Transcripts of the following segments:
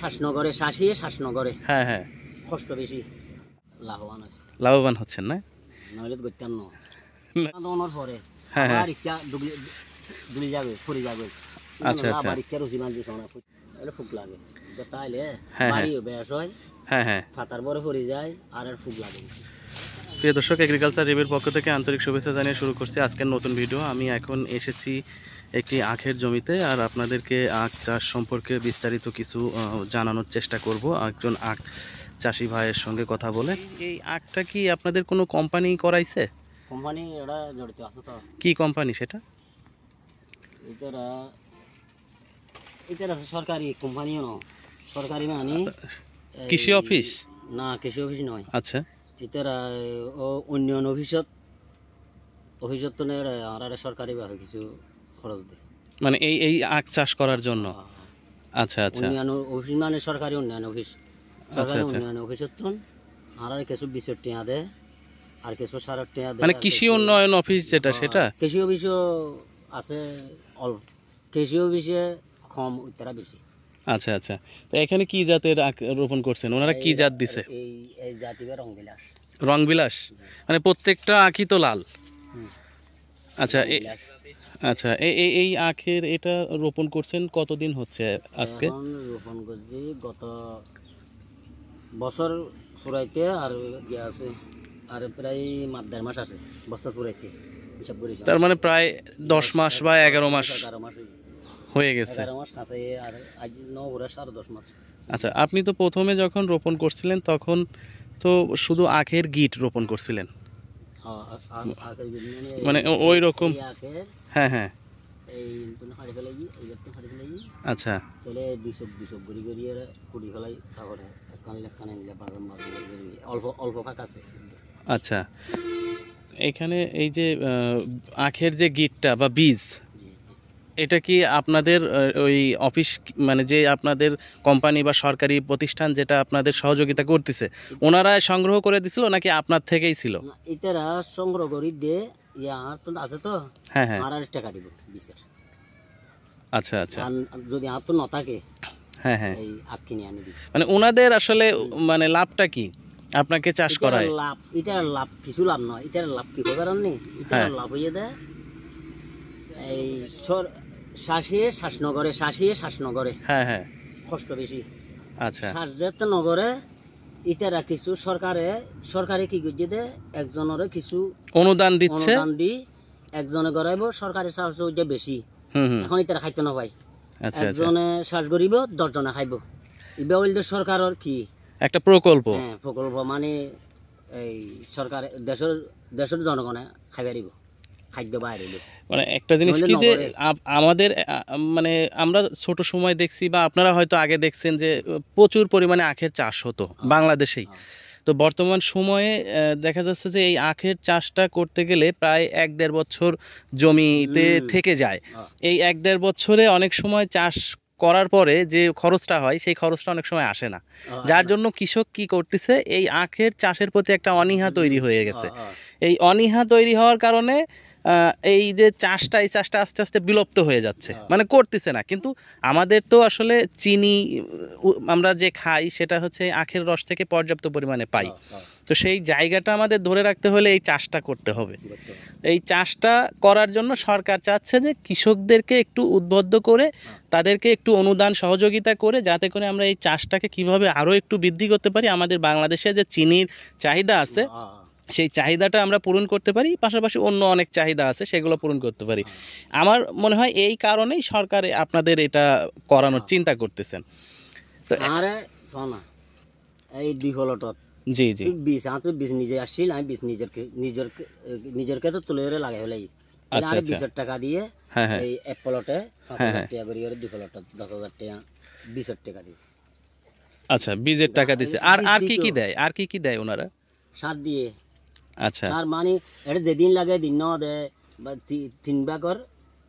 শাসনগরে হ্যাঁ হ্যাঁ কষ্ট বেশি, লাভবান আছে, লাভবান হচ্ছেন না? নইলে করতাম না। পরে হ্যাঁ হ্যাঁ আবার ইচ্ছা দুলি যাবে ফুরি যাবে, আচ্ছা আচ্ছা আবার ইচ্ছা রুচি মান দিছে না, ফুক লাগে তাইলে হ্যাঁ বাড়িও বেশ হয়, হ্যাঁ হ্যাঁ। ফাতার পরে ফুরি যায় আর ফুক লাগে। প্রিয় দর্শক, এগ্রিকালচার রিভিউর পক্ষ থেকে আন্তরিক শুভেচ্ছা জানিয়ে শুরু করছি আজকের নতুন ভিডিও। আমি এখন এসেছি একটি আখের জমিতে, আর আপনাদেরকে আখ চাষ সম্পর্কে বিস্তারিত কিছু জানানোর চেষ্টা করব একজন আখ চাষি ভাইয়ের সঙ্গে কথা বলে। এই আখটা কি আপনাদের কোনো কোম্পানি করাইছে? কোম্পানি এটা জড়িত আছে তো। কি কোম্পানি সেটা? এটা সরকারি কোম্পানিও না, সরকারি মানে কৃষি অফিস না, কৃষি অফিস নয়। আচ্ছা, এটারা উন্নয়ন অফিসত তো নেই, আর সরকারি ভাবে কিছু খরচ দেয়, মানে এই আখ চাষ করার জন্য। আচ্ছা আচ্ছা, উন্নয়ন অফিস মানে সরকারি উন্নয়ন অফিস, সরকারি উন্নয়ন অফিসত আর কিছু 20 টাকা দেয়, আর কিছু 60 টাকা দেয়। মানে কৃষি উন্নয়ন অফিস যেটা, সেটা কৃষি অফিসও আছে অল্প, কৃষি অফিসে কম, তারা বেশি। আচ্ছা আচ্ছা, তো এখানে কি জাতের আখ রোপণ করছেন? ওনারা কি জাত দিছে? এই জাতিবে রংবিলাস। রংবিলাস মানে প্রত্যেকটা আখই তো লাল। আচ্ছা আচ্ছা, এই আখের এটা রোপণ করছেন কতদিন হচ্ছে আজকে? রোপণ করছি গত বছর পুরাইতে, আর ইয়ে আছে আর প্রায় 1.5 মাস আছে বছর পুরাইতে হিসাব করি। তার মানে প্রায় 10 মাস বা 11 মাস 11 মাস হয়ে গেছে। 11 মাস কাছে, আর আজ 9 মাস। আচ্ছা, আপনি তো প্রথমে যখন রোপণ করছিলেন তখন তো শুধু আখের গিট রোপণ করছিলেন, মানে ওই রকম? হ্যাঁ হ্যাঁ, আচ্ছা আচ্ছা। এখানে এই যে আখের যে গিটটা বা বীজ, এটা কি আপনাদের ওই অফিস মানে যে আপনাদের কোম্পানি বা সরকারি প্রতিষ্ঠান যেটা আপনাদের সহযোগিতা করতেছে, ওনারা সংগ্রহ করে দিছিল নাকি আপনার থেকেই ছিল? এটারা সংগ্রহ করি দে, আছে তো। হ্যাঁ হ্যাঁ, আর টাকা দিব বিশের। আচ্ছা আচ্ছা, যদি আর তো না থাকে, হ্যাঁ হ্যাঁ, এই আখ কিনে আনি দিই। মানে ওনাদের আসলে মানে লাভটা কি আপনাকে চাষ করায়? লাভ, এটার লাভ কিছু লাভ নয়, এটার লাভ কি করবে নেই, এটার লাভ হইয়ে দেয় এই শাসনগরে হ্যাঁ হ্যাঁ, কষ্ট বেশি। আচ্ছা, শাসজাত নগরে ইটারা কিছু সরকারে কি করছে দে, একজনের কিছু অনুদান দিচ্ছে, অনুদান দি একজনে গড়াইব, সরকারি চাষ বেশি। এখন ইতারা খাইতে না ভাই, একজনে চাষ করিব 10 জনে খাইব। ইবা হইল সরকারের কি একটা প্রকল্প। হ্যাঁ, প্রকল্প মানে এই সরকার দেশের জনগণে খাইবে দিব, খাদ্য বাইরে। মানে একটা জিনিস কি যে আমাদের মানে আমরা ছোট সময় দেখছি বা আপনারা হয়তো আগে দেখছেন যে প্রচুর পরিমাণে আখের চাষ হতো বাংলাদেশেই। তো বর্তমান সময়ে দেখা যাচ্ছে যে এই আখের চাষটা করতে গেলে প্রায় 1-1.5 বছর জমিতে থেকে যায়। এই 1-1.5 বছরে অনেক সময় চাষ করার পরে যে খরচটা হয় সেই খরচটা অনেক সময় আসে না, যার জন্য কৃষক কি করতেছে, এই আখের চাষের প্রতি একটা অনীহা তৈরি হয়ে গেছে। এই অনীহা তৈরি হওয়ার কারণে এই যে চাষটা, এই চাষটা আস্তে আস্তে বিলুপ্ত হয়ে যাচ্ছে, মানে করতেছে না। কিন্তু আমাদের তো আসলে চিনি আমরা যে খাই সেটা হচ্ছে আখের রস থেকে পর্যাপ্ত পরিমাণে পাই। তো সেই জায়গাটা আমাদের ধরে রাখতে হলে এই চাষটা করতে হবে। এই চাষটা করার জন্য সরকার চাচ্ছে যে কৃষকদেরকে একটু উদ্বুদ্ধ করে, তাদেরকে একটু অনুদান সহযোগিতা করে, যাতে করে আমরা এই চাষটাকে কিভাবে আরও একটু বৃদ্ধি করতে পারি, আমাদের বাংলাদেশে যে চিনির চাহিদা আছে সেই চাহিদাটা আমরা পূরণ করতে পারি, পাশাপাশি অন্য অনেক চাহিদা আছে সেগুলো পূরণ করতে পারি। আমার মনে হয় এই কারণেই সরকার আপনাদের এটা করানোর চিন্তা করতেছেন। তো এই 2 ফলটত জি জি, বীজ নিজে আসছিল, আমি বীজ নিজের ক্ষেত্রে তুলে লাগাই ফেলাই, আর 20 টাকা দিয়ে এই এক ফলটে 5,000 টাকা করে, 2 ফলটে 10,000 টাকা, 20 টাকা দিয়েছে। আচ্ছা, বীজের টাকা দিছে। আর কি কি দেয়, আর কি কি দেয় ওনারা? সার দিয়ে। আচ্ছা, সার মানে এটা যেদিন লাগে দিন দেয়, বা 3 ভাগর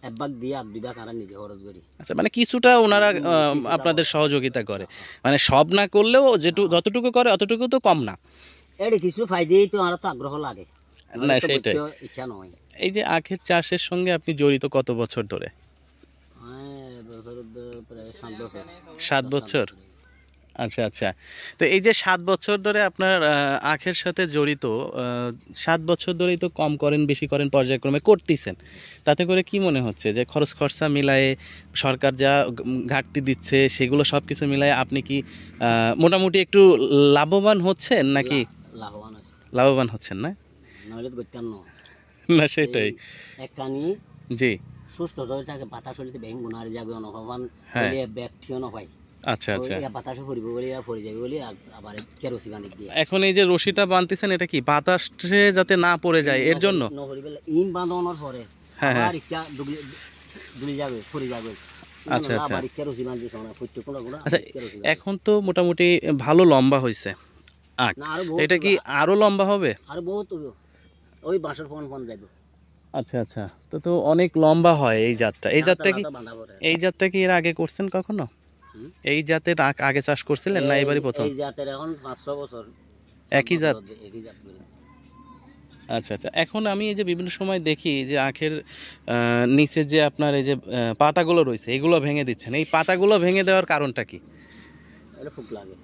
1 ভাগ দিয়ে 2 ভাগ আর নিজে খরচ করি। আচ্ছা, মানে কিছুটা ওনারা আপনাদের সহযোগিতা করে, মানে সব না করলেও যতটুকু করে অতটুকু তো কম না। এটা কিছু ফাইদেই তো আর তো আগ্রহ লাগে না, সেটাই ইচ্ছা নয়। এই যে আখের চাষের সঙ্গে আপনি জড়িত কত বছর ধরে? প্রায় 7 বছর। 7 বছর। আচ্ছা আচ্ছা। তো এই যে 7 বছর ধরে আপনার আখের সাথে জড়িত, 7 বছর ধরেই তো কম করেন বেশি করেন পর্যায়ক্রমে করতেছেন, তাতে করে কি মনে হচ্ছে যে খরচ খরচা মিলায়ে সরকার যা ঘাটতি দিচ্ছে সেগুলো সব কিছু মিলায়ে আপনি কি মোটামুটি একটু লাভবান হচ্ছেন নাকি? লাভবান আছে। লাভবান হচ্ছেন না? নইলে করতেন না। না সেটাই। একখানি জি। সুস্থ হয়ে থাকে বাতাসলিতে ব্যাং গুনার যাবে অনহমান হ্যাঁ। বলে ব্যাকটিও না হয়। আচ্ছা আচ্ছা। ওই বাতাসে পড়িব বলে পড়ে যাবে বলে আবার কেরোসিন আনি দিয়ে। এখন এই যে রশিটা বাঁধতেছেন এটা কি বাতাসে যাতে না পড়ে যায় এর জন্য? ইন বাঁধানোর পরে হ্যাঁ হ্যাঁ। আবার ইচ্ছা ডুবে যাবে পড়ে যাবে। আচ্ছা আচ্ছা। আবার কেরোসিন আনি দিছ না ফুটতে কোনা কোনা। আচ্ছা এখন তো মোটামুটি ভালো লম্বা হয়েছে আখ, না আরো এটা কি আরো লম্বা হবে? আরো বহুত ওই বাঁশের ফোন ফোন যাইব। আচ্ছা আচ্ছা। তো তো অনেক লম্বা হয় এই জাতটা। এই জাতটা কি এই জাতটা কি এর আগে করছেন কখনো? এই জাতের আখ আগে চাষ করছিলেন না এবারই প্রথম? এই জাতের এখন 5-6 বছর একই জাত। একই জাত করে। আচ্ছা আচ্ছা। এখন আমি এই যে বিভিন্ন সময় দেখি যে আখের নিচে যে আপনার এই যে পাতাগুলো রয়েছে এগুলো ভেঙে দিচ্ছেন, এই পাতাগুলো ভেঙে দেওয়ার কারণটা কি? এটা ফুক লাগে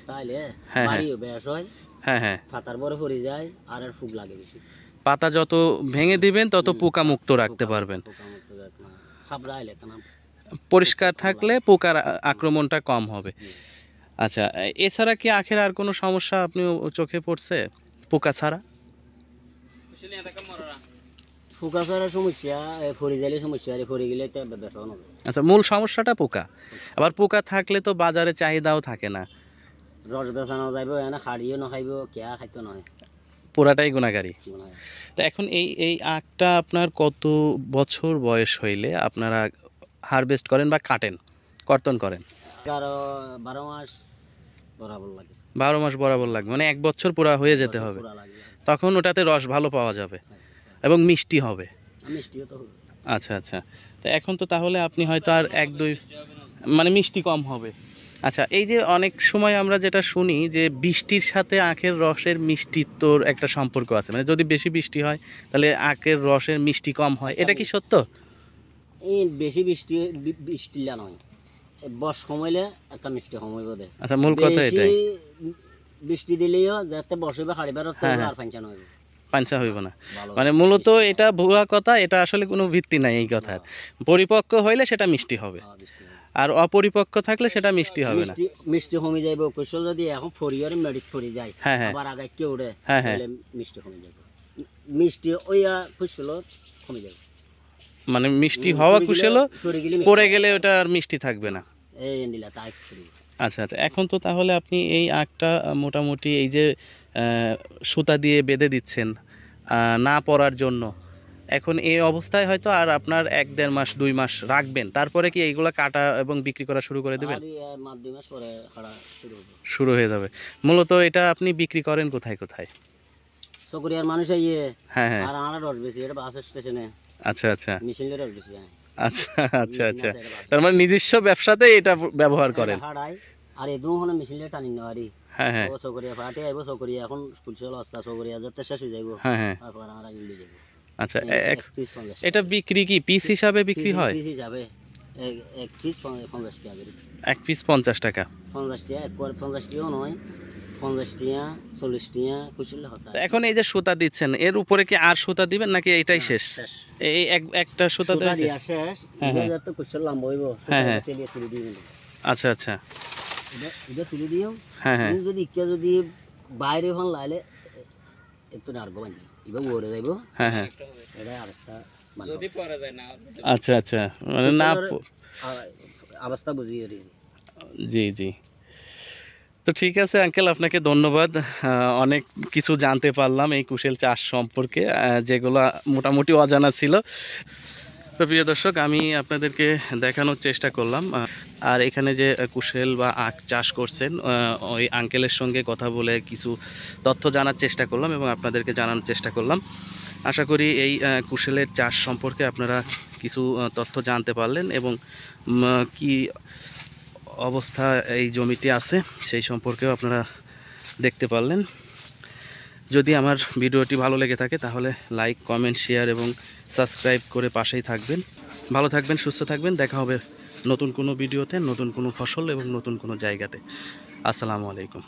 তাইলে হ্যাঁ বাড়ি বেশ হয়। হ্যাঁ হ্যাঁ। পাতার বড় পড়ে যায় আর এর ফুক লাগে বেশি। পাতা যত ভেঙে দিবেন তত পোকা মুক্ত রাখতে পারবেন। পরিষ্কার থাকলে পোকার আক্রমণটা কম হবে। আচ্ছা এছাড়া কি আখের আর কোনো সমস্যা আপনি চোখে পড়ছে পোকা ছাড়া? পোকা ছাড়া সমস্যা ফড়ে গেলে সমস্যা আর ফড়ে গেলে তো বেচা না। আচ্ছা মূল সমস্যাটা পোকা। আবার পোকা থাকলে তো বাজারে চাহিদাও থাকে না। রস বেচানো যাইব এনে হাড়িও না খাইব কেয়া খাইতে নয়, পুরাটাই গুণাগারী। তো এখন এই আখটা আপনার কত বছর বয়স হইলে আপনারা হারভেস্ট করেন বা কাটেন কর্তন করেন? 12 মাস বরাবর লাগে। 12 মাস বরাবর লাগবে, মানে 1 বছর পুরা হয়ে যেতে হবে, তখন ওটাতে রস ভালো পাওয়া যাবে এবং মিষ্টি হবে। মিষ্টিও তো হবে। আচ্ছা আচ্ছা। তো এখন তো তাহলে আপনি হয়তো আর 1-2 মানে মিষ্টি কম হবে। আচ্ছা এই যে অনেক সময় আমরা যেটা শুনি যে বৃষ্টির সাথে আখের রসের মিষ্টিত্বর একটা সম্পর্ক আছে, মানে যদি বেশি বৃষ্টি হয় তাহলে আখের রসের মিষ্টি কম হয়, এটা কি সত্য? এই বেশি বৃষ্টি নয়, বর্ষ কমাইলে একটা মিষ্টি কমাইব দে। আচ্ছা মূল কথা এটাই। বৃষ্টি দিলেও যাতে বসবে হাড়িবার আর পাঞ্চা নয়, পাঞ্চা হইব না, মানে মূলত এটা ভুয়া কথা, এটা আসলে কোনো ভিত্তি নাই এই কথার। পরিপক্ক হইলে সেটা মিষ্টি হবে আর অপরিপক্ক থাকলে সেটা মিষ্টি হবে না। মিষ্টি কমে যাইব কুশল যদি এখন ফরিয়ার মেডিট ফরি যায় আবার আগে কেউ উড়ে তাহলে মিষ্টি কমে যাইব। মিষ্টি ওইয়া কুশল কমে যাবে, মানে মিষ্টি হওয়া কুশল পড়ে গেলে ওটা আর মিষ্টি থাকবে না। এই নিলা তাই। আচ্ছা আচ্ছা। এখন তো তাহলে আপনি এই আখটা মোটামুটি এই যে সুতা দিয়ে বেঁধে দিচ্ছেন না পড়ার জন্য, এখন এই অবস্থায় হয়তো আর আপনার 1-1.5 মাস 2 মাস রাখবেন, তারপরে কি এইগুলা কাটা এবং বিক্রি করা শুরু করে দেবেন? শুরু হয়ে যাবে। মূলত এটা আপনি বিক্রি করেন কোথায় কোথায়? সকরিয়ার মানুষ ইয়ে হ্যাঁ হ্যাঁ। আর আমরা রস বেশি এটা বাস স্টেশনে। আচ্ছা আচ্ছা। মেশিনের রস বেশি। আচ্ছা আচ্ছা আচ্ছা। তার মানে নিজস্ব ব্যবসাতে এটা ব্যবহার করেন। আর এই দুহনে মেশিনে টানি নারি। হ্যাঁ হ্যাঁ। ও সকরিয়া ফাটে আইবো, সকরিয়া এখন স্কুল চলো আস্তা সকরিয়া যত শেষ হয়ে যাইবো। হ্যাঁ হ্যাঁ। তারপর আমরা গিয়ে যাইব। আচ্ছা এটা বিক্রি কি পিস হিসাবে বিক্রি হয়? পিস হিসাবে এক পিস 50 টাকা করে। এক পিস 50 টাকা। 50 টাকা একবার 50 টাকাও নয়, 50 টাকা 40 টাকা কুচলে হতা। এখন এই যে সুতা দিচ্ছেন এর উপরে কি আর সুতা দিবেন নাকি এটাই শেষ? এই একটা সুতা দিয়া শেষ। এটা যত কুচল লম্বা হইব সুতা তেলে তুলে দিবেন। আচ্ছা আচ্ছা। এটা তুলে দিও। হ্যাঁ হ্যাঁ। যদি বাইরে হন লাইলে একটু নারগো বানি ইবা ওরে যাইবো। হ্যাঁ হ্যাঁ। এটা আরেকটা যদি পড়া যায় না। আচ্ছা আচ্ছা, মানে না অবস্থা বুঝিয়ে রে। জি জি। তো ঠিক আছে আঙ্কেল, আপনাকে ধন্যবাদ। অনেক কিছু জানতে পারলাম এই কুশেল চাষ সম্পর্কে, যেগুলো মোটামুটি অজানা ছিল। তো প্রিয় দর্শক, আমি আপনাদেরকে দেখানোর চেষ্টা করলাম। আর এখানে যে কুশেল বা আখ চাষ করছেন ওই আঙ্কেলের সঙ্গে কথা বলে কিছু তথ্য জানার চেষ্টা করলাম এবং আপনাদেরকে জানানোর চেষ্টা করলাম। আশা করি এই কুশেলের চাষ সম্পর্কে আপনারা কিছু তথ্য জানতে পারলেন এবং কি অবস্থা এই জমিটি আছে সেই সম্পর্কেও আপনারা দেখতে পারলেন। যদি আমার ভিডিওটি ভালো লেগে থাকে তাহলে লাইক, কমেন্ট, শেয়ার এবং সাবস্ক্রাইব করে পাশেই থাকবেন। ভালো থাকবেন, সুস্থ থাকবেন। দেখা হবে নতুন কোনো ভিডিওতে, নতুন কোনো ফসল এবং নতুন কোনো জায়গাতে। আসসালামু আলাইকুম।